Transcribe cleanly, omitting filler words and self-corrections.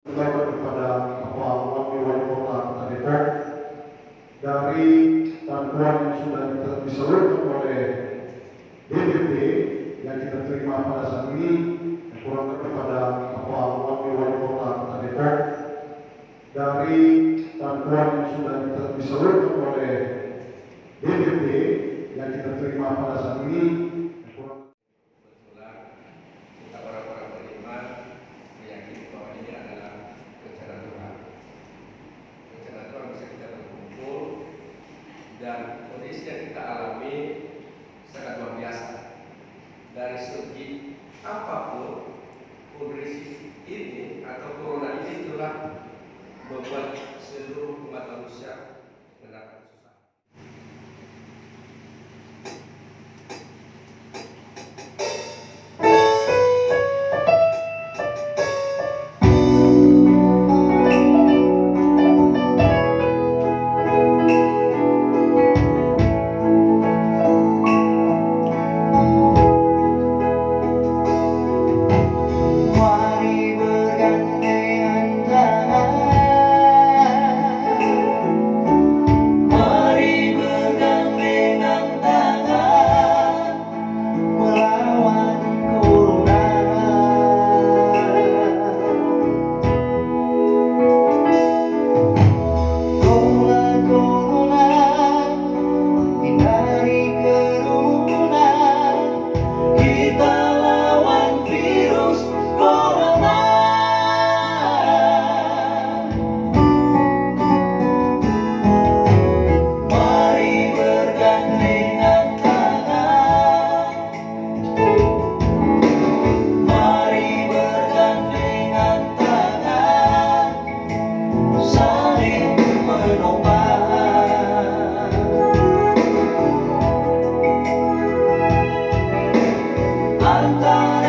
Sampaikan kepada Bapak Wakil Wali Kota Depok dari bantuan yang sudah disalurkan oleh BPT yang kita terima pada saat ini, kurang kepada Bapak Wakil Wali Kota Depok dari bantuan yang sudah disalurkan oleh BPT yang kita terima pada saat ini. Kita orang-orang beriman meyakini bahwa ini adalah rencana Tuhan. Rencana Tuhan bisa kita berkumpul dan kondisi yang kita alami sangat luar biasa. Dari segi apapun, kondisi ini atau corona ini telah membuat seluruh umat manusia mendapat susah. Antara